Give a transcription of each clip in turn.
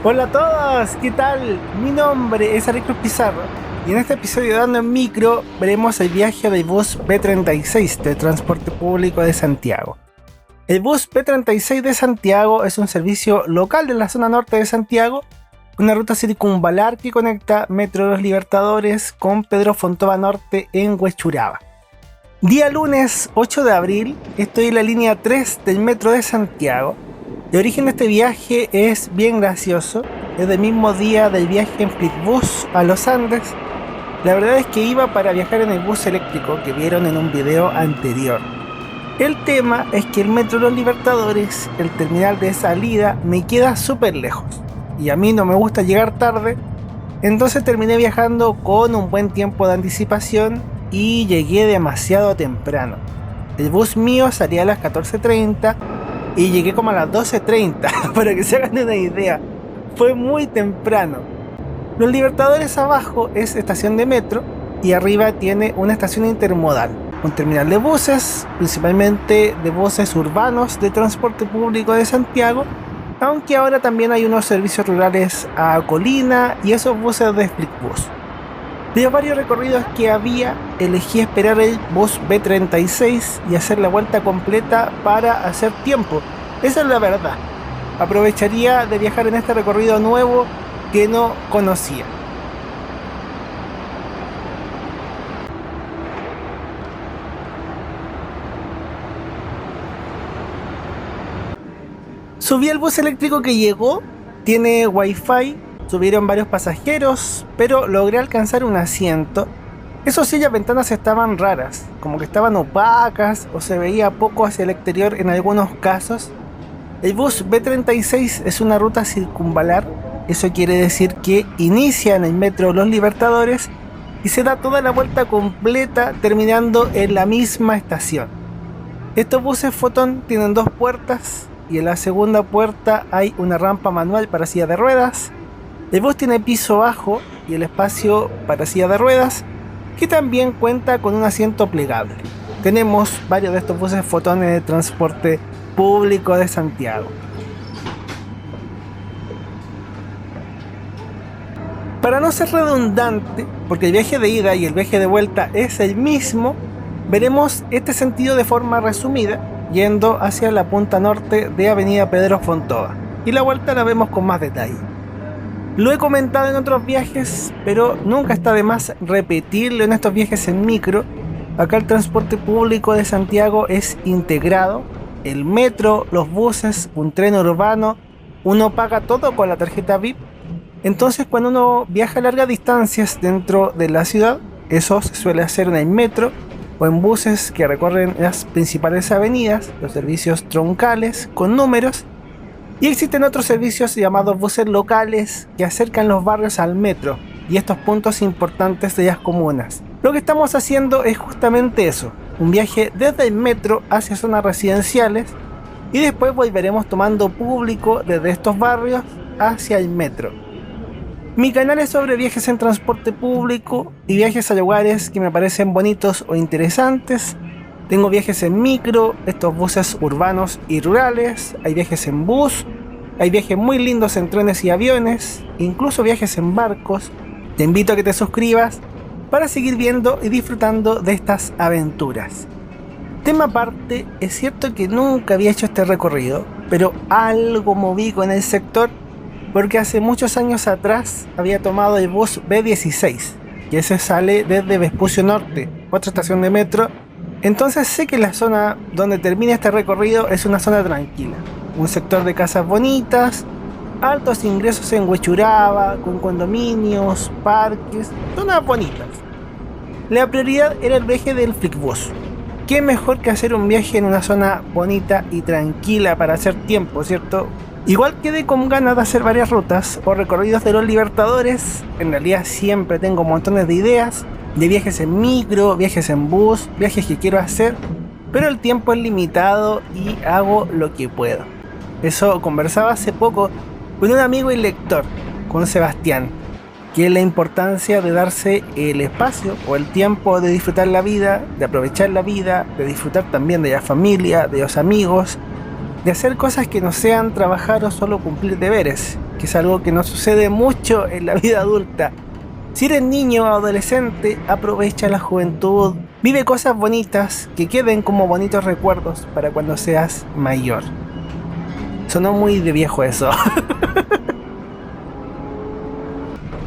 Hola a todos, ¿qué tal? Mi nombre es Aricruz Pizarro y en este episodio de Dando en Micro veremos el viaje del bus B36 de Transporte Público de Santiago. El bus B36 de Santiago es un servicio local de la zona norte de Santiago, una ruta circunvalar que conecta Metro Los Libertadores con Pedro Fontova Norte en Huechuraba. Día lunes 8 de abril estoy en la línea 3 del Metro de Santiago. El origen de este viaje es bien gracioso, es del mismo día del viaje en Flixbus a los Andes. La verdad es que iba para viajar en el bus eléctrico que vieron en un video anterior. El tema es que el Metro Los Libertadores, el terminal de salida, me queda súper lejos y a mí no me gusta llegar tarde, entonces terminé viajando con un buen tiempo de anticipación y llegué demasiado temprano. El bus mío salía a las 14:30 y llegué como a las 12:30, para que se hagan una idea. Fue muy temprano. Los Libertadores abajo es estación de metro y arriba tiene una estación intermodal, un terminal de buses, principalmente de buses urbanos de transporte público de Santiago, aunque ahora también hay unos servicios rurales a Colina y esos buses de Flixbus. De los varios recorridos que había, elegí esperar el bus B36 y hacer la vuelta completa para hacer tiempo. Esa es la verdad. Aprovecharía de viajar en este recorrido nuevo que no conocía. Subí al bus eléctrico que llegó, tiene wifi. Subieron varios pasajeros, pero logré alcanzar un asiento. Eso sí, las ventanas estaban raras, como que estaban opacas o se veía poco hacia el exterior en algunos casos. El bus B36 es una ruta circunvalar, eso quiere decir que inicia en el Metro Los Libertadores y se da toda la vuelta completa terminando en la misma estación. Estos buses Fotón tienen dos puertas y en la segunda puerta hay una rampa manual para silla de ruedas. El bus tiene piso bajo y el espacio para silla de ruedas, que también cuenta con un asiento plegable. Tenemos varios de estos buses Fotones de transporte público de Santiago. Para no ser redundante, porque el viaje de ida y el viaje de vuelta es el mismo, veremos este sentido de forma resumida, yendo hacia la punta norte de Avenida Pedro Fontova, y la vuelta la vemos con más detalle. Lo he comentado en otros viajes, pero nunca está de más repetirlo en estos viajes en micro. Acá el transporte público de Santiago es integrado. El metro, los buses, un tren urbano, uno paga todo con la tarjeta VIP. Entonces cuando uno viaja a largas distancias dentro de la ciudad, eso se suele hacer en el metro o en buses que recorren las principales avenidas, los servicios troncales con números. Y existen otros servicios llamados buses locales que acercan los barrios al metro y estos puntos importantes de las comunas. Lo que estamos haciendo es justamente eso, un viaje desde el metro hacia zonas residenciales y después volveremos tomando público desde estos barrios hacia el metro. Mi canal es sobre viajes en transporte público y viajes a lugares que me parecen bonitos o interesantes. Tengo viajes en micro, estos buses urbanos y rurales, hay viajes en bus, hay viajes muy lindos en trenes y aviones, incluso viajes en barcos. Te invito a que te suscribas para seguir viendo y disfrutando de estas aventuras. Tema aparte, es cierto que nunca había hecho este recorrido, pero algo moví con el sector porque hace muchos años atrás había tomado el bus B16, que ese sale desde Vespucio Norte, otra estación de metro. Entonces sé que la zona donde termina este recorrido es una zona tranquila, un sector de casas bonitas, altos ingresos en Huechuraba, con condominios, parques, zonas bonitas. La prioridad era el viaje del Flixbus. ¿Qué mejor que hacer un viaje en una zona bonita y tranquila para hacer tiempo, cierto? Igual quedé con ganas de hacer varias rutas o recorridos de los Libertadores. En realidad siempre tengo montones de ideas de viajes en micro, viajes en bus, viajes que quiero hacer, pero el tiempo es limitado y hago lo que puedo. Eso conversaba hace poco con un amigo y lector, con Sebastián, que es la importancia de darse el espacio o el tiempo de disfrutar la vida, de aprovechar la vida, de disfrutar también de la familia, de los amigos, de hacer cosas que no sean trabajar o solo cumplir deberes, que es algo que no sucede mucho en la vida adulta. Si eres niño o adolescente, aprovecha la juventud, vive cosas bonitas que queden como bonitos recuerdos para cuando seas mayor. Sonó muy de viejo eso.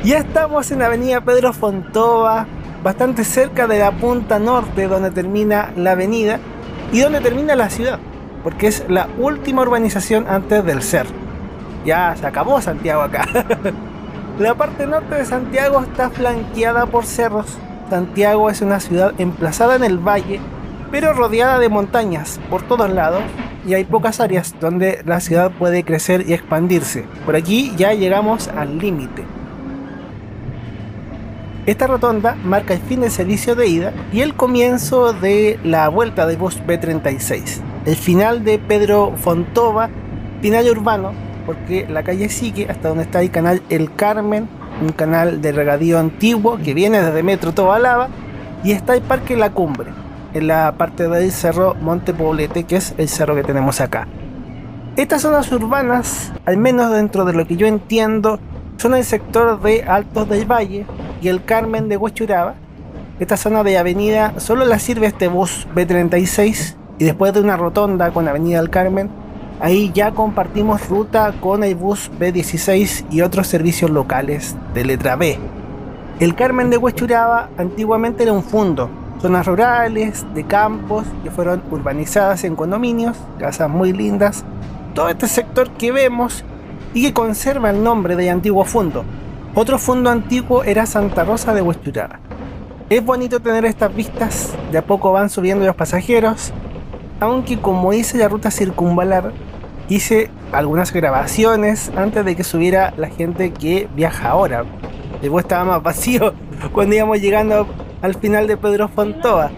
Ya estamos en la avenida Pedro Fontova, bastante cerca de la punta norte donde termina la avenida y donde termina la ciudad, porque es la última urbanización antes del cerro. Ya se acabó Santiago acá. La parte norte de Santiago está flanqueada por cerros. Santiago es una ciudad emplazada en el valle, pero rodeada de montañas por todos lados, y hay pocas áreas donde la ciudad puede crecer y expandirse. Por aquí ya llegamos al límite. Esta rotonda marca el fin del servicio de ida y el comienzo de la vuelta del bus B36. El final de Pedro Fontova, final urbano, porque la calle sigue hasta donde está el canal El Carmen, un canal de regadío antiguo que viene desde Metro Tobalaba, y está el Parque La Cumbre, en la parte del cerro Monte Poblete, que es el cerro que tenemos acá. Estas zonas urbanas, al menos dentro de lo que yo entiendo, son el sector de Altos del Valle y El Carmen de Huechuraba. Esta zona de avenida solo la sirve este bus B36, y después de una rotonda con Avenida El Carmen, ahí ya compartimos ruta con el bus B16 y otros servicios locales de letra B. El Carmen de Huechuraba antiguamente era un fundo, zonas rurales, de campos que fueron urbanizadas en condominios, casas muy lindas, todo este sector que vemos y que conserva el nombre del antiguo fundo. Otro fundo antiguo era Santa Rosa de Huechuraba. Es bonito tener estas vistas, de a poco van subiendo los pasajeros, aunque como hice la ruta circunvalar, hice algunas grabaciones antes de que subiera la gente que viaja ahora. El bus estaba más vacío cuando íbamos llegando al final de Pedro Fontova.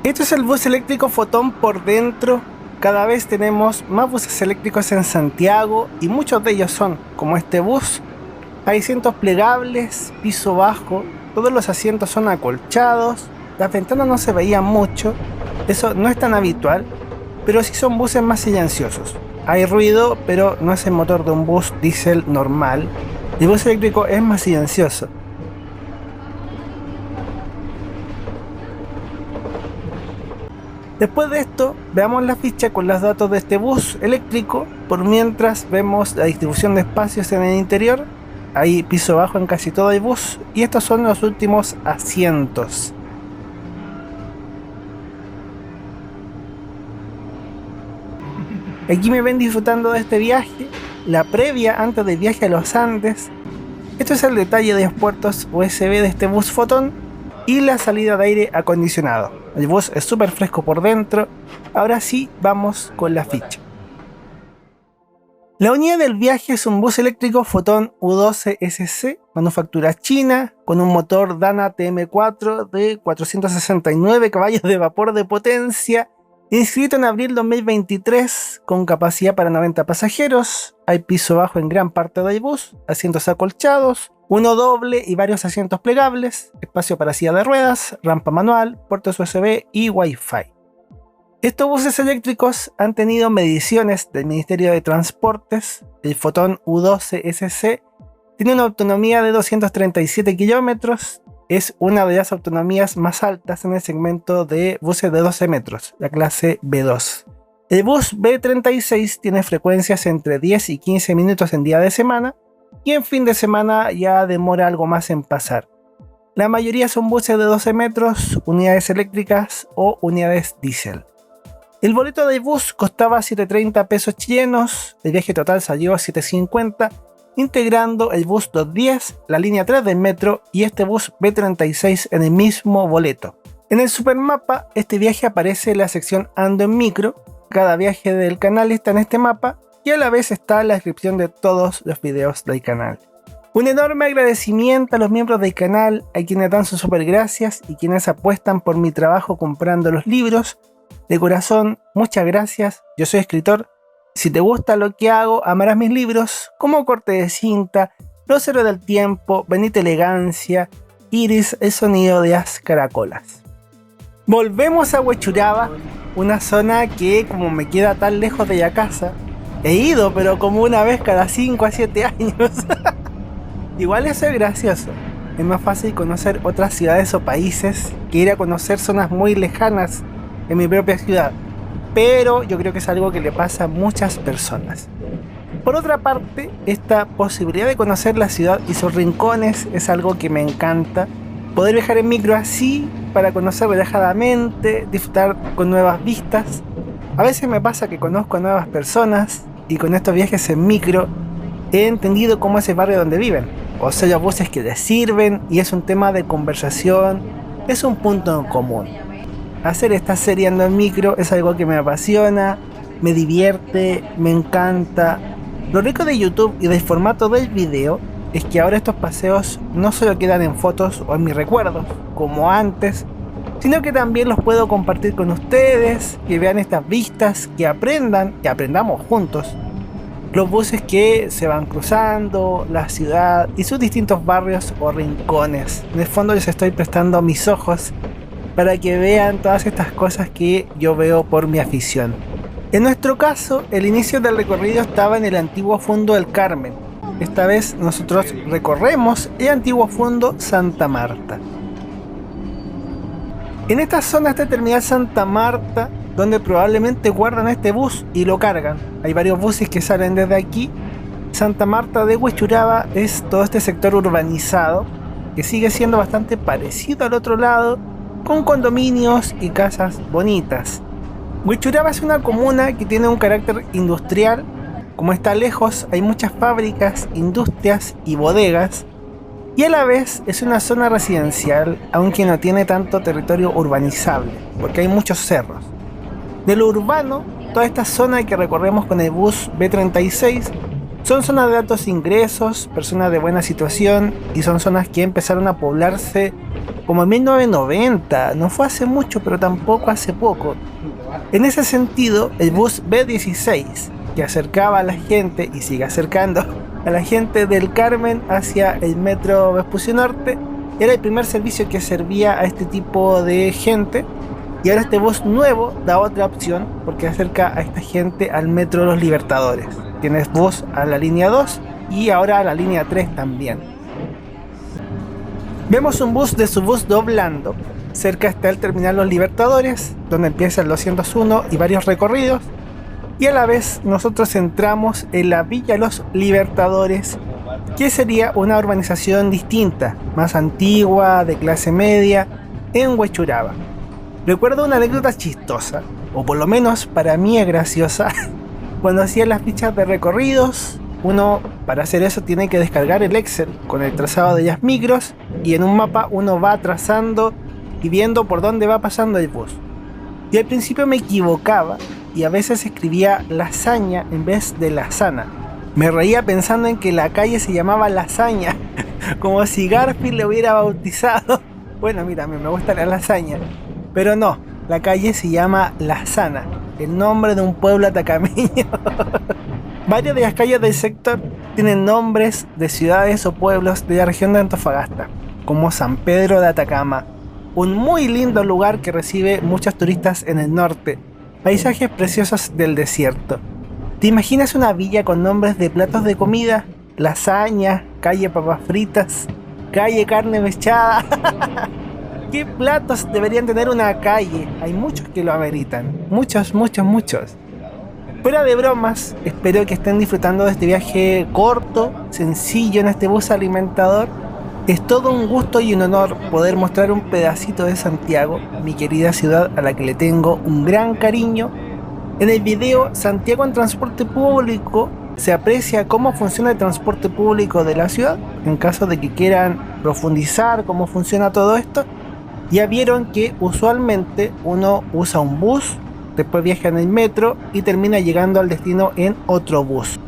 Esto es el bus eléctrico Fotón por dentro. Cada vez tenemos más buses eléctricos en Santiago y muchos de ellos son como este bus. Hay asientos plegables, piso bajo, todos los asientos son acolchados, las ventanas no se veían mucho, eso no es tan habitual, pero sí son buses más silenciosos. Hay ruido, pero no es el motor de un bus diésel normal. El bus eléctrico es más silencioso. Después de esto, veamos la ficha con los datos de este bus eléctrico, por mientras vemos la distribución de espacios en el interior. Hay piso bajo en casi todo el bus y estos son los últimos asientos. Aquí me ven disfrutando de este viaje, la previa antes del viaje a los Andes. Esto es el detalle de los puertos USB de este bus Fotón y la salida de aire acondicionado. El bus es súper fresco por dentro. Ahora sí, vamos con la ficha. La unidad del viaje es un bus eléctrico Fotón U12SC, manufactura china, con un motor Dana TM4 de 469 caballos de vapor de potencia, inscrito en abril 2023, con capacidad para 90 pasajeros. Hay piso bajo en gran parte del bus, asientos acolchados, uno doble y varios asientos plegables, espacio para silla de ruedas, rampa manual, puertos USB y Wi-Fi. Estos buses eléctricos han tenido mediciones del Ministerio de Transportes. El Fotón U12SC tiene una autonomía de 237 kilómetros. Es una de las autonomías más altas en el segmento de buses de 12 metros, la clase B2. El bus B36 tiene frecuencias entre 10 y 15 minutos en día de semana y en fin de semana ya demora algo más en pasar. La mayoría son buses de 12 metros, unidades eléctricas o unidades diésel. El boleto del bus costaba 730 pesos chilenos, el viaje total salió a 750, integrando el bus 210, la línea 3 del metro y este bus B36 en el mismo boleto. En el supermapa, este viaje aparece en la sección Ando en Micro. Cada viaje del canal está en este mapa y a la vez está la descripción de todos los videos del canal. Un enorme agradecimiento a los miembros del canal, a quienes dan sus super gracias y quienes apuestan por mi trabajo comprando los libros. De corazón, muchas gracias. Yo soy escritor. Si te gusta lo que hago, amarás mis libros como Corte de Cinta, Los Héroes del Tiempo, Bendita Elegancia, Iris, el sonido de las caracolas. Volvemos a Huechuraba, una zona que, como me queda tan lejos de la casa, He ido, pero como una vez cada 5 a 7 años. Igual eso es gracioso. Es más fácil conocer otras ciudades o países que ir a conocer zonas muy lejanas en mi propia ciudad. Pero yo creo que es algo que le pasa a muchas personas. Por otra parte, esta posibilidad de conocer la ciudad y sus rincones es algo que me encanta. Poder viajar en micro así, para conocer relajadamente, disfrutar con nuevas vistas. A veces me pasa que conozco a nuevas personas y con estos viajes en micro he entendido cómo es el barrio donde viven. O sea, los buses que les sirven y es un tema de conversación, es un punto en común. Hacer esta serie andando en micro es algo que me apasiona, me divierte, me encanta. Lo rico de YouTube y del formato del video es que ahora estos paseos no solo quedan en fotos o en mis recuerdos, como antes, sino que también los puedo compartir con ustedes, que vean estas vistas, que aprendan, que aprendamos juntos. Los buses que se van cruzando, la ciudad y sus distintos barrios o rincones. En el fondo les estoy prestando mis ojos para que vean todas estas cosas que yo veo por mi afición. En nuestro caso, el inicio del recorrido estaba en el antiguo Fundo del Carmen. Esta vez nosotros recorremos el antiguo Fundo Santa Marta. En esta zona está el terminal Santa Marta, donde probablemente guardan este bus y lo cargan. Hay varios buses que salen desde aquí. Santa Marta de Huechuraba es todo este sector urbanizado, que sigue siendo bastante parecido al otro lado, con condominios y casas bonitas. Huechuraba es una comuna que tiene un carácter industrial. Como está lejos, hay muchas fábricas, industrias y bodegas, y a la vez es una zona residencial, aunque no tiene tanto territorio urbanizable, porque hay muchos cerros. De lo urbano, toda esta zona que recorremos con el bus B36 son zonas de altos ingresos, personas de buena situación, y son zonas que empezaron a poblarse como en 1990, no fue hace mucho, pero tampoco hace poco. En ese sentido, el bus B16, que acercaba a la gente y sigue acercando a la gente del Carmen hacia el metro Vespucio Norte, era el primer servicio que servía a este tipo de gente. Y ahora este bus nuevo da otra opción porque acerca a esta gente al metro Los Libertadores. Tienes bus a la línea 2 y ahora a la línea 3 también. Vemos un bus de su bus doblando. Cerca está el terminal Los Libertadores, donde empieza el 201 y varios recorridos. Y a la vez nosotros entramos en la Villa Los Libertadores, que sería una urbanización distinta, más antigua, de clase media, en Huechuraba. Recuerdo una anécdota chistosa, o por lo menos para mí es graciosa. Cuando hacía las fichas de recorridos, uno para hacer eso tiene que descargar el Excel con el trazado de las micros, y en un mapa uno va trazando y viendo por dónde va pasando el bus. Y al principio me equivocaba y a veces escribía lasaña en vez de lasana. Me reía pensando en que la calle se llamaba Lasaña, como si Garfield le hubiera bautizado. Bueno, mira, me gusta la lasaña. Pero no, la calle se llama La Sana, el nombre de un pueblo atacameño. Varias de las calles del sector tienen nombres de ciudades o pueblos de la región de Antofagasta, como San Pedro de Atacama, un muy lindo lugar que recibe muchos turistas en el norte, paisajes preciosos del desierto. ¿Te imaginas una villa con nombres de platos de comida? Lasaña, calle papas fritas, calle carne mechada. ¿Qué platos deberían tener una calle? Hay muchos que lo ameritan. Muchos. Fuera de bromas, espero que estén disfrutando de este viaje corto, sencillo en este bus alimentador. Es todo un gusto y un honor poder mostrar un pedacito de Santiago, mi querida ciudad a la que le tengo un gran cariño. En el video Santiago en transporte público se aprecia cómo funciona el transporte público de la ciudad. En caso de que quieran profundizar cómo funciona todo esto, ya vieron que usualmente uno usa un bus, después viaja en el metro y termina llegando al destino en otro bus.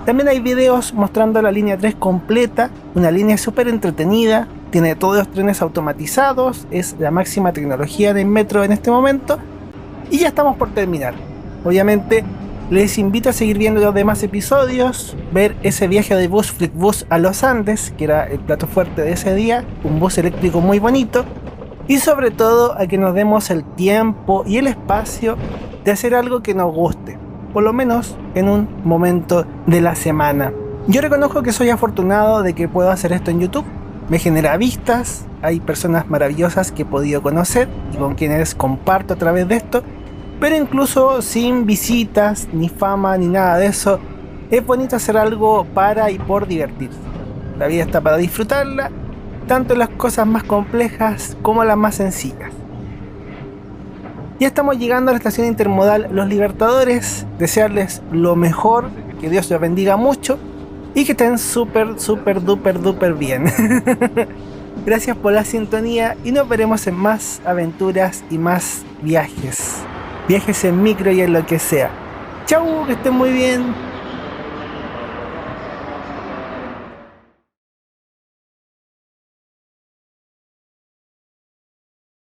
También hay videos mostrando la línea 3 completa, una línea súper entretenida, tiene todos los trenes automatizados, es la máxima tecnología del metro en este momento. Y ya estamos por terminar. Obviamente les invito a seguir viendo los demás episodios, ver ese viaje de bus Flixbus a los Andes, que era el plato fuerte de ese día, un bus eléctrico muy bonito. Y sobre todo a que nos demos el tiempo y el espacio de hacer algo que nos guste. por lo menos en un momento de la semana. Yo reconozco que soy afortunado de que puedo hacer esto en YouTube. Me genera vistas, hay personas maravillosas que he podido conocer y con quienes comparto a través de esto, pero incluso sin visitas, ni fama, ni nada de eso, es bonito hacer algo para y por divertirse. La vida está para disfrutarla, tanto en las cosas más complejas como las más sencillas. Ya estamos llegando a la estación intermodal Los Libertadores. Desearles lo mejor, que Dios los bendiga mucho y que estén súper, súper, duper, duper bien. Gracias por la sintonía y nos veremos en más aventuras y más viajes. Viajes en micro y en lo que sea. Chau, que estén muy bien.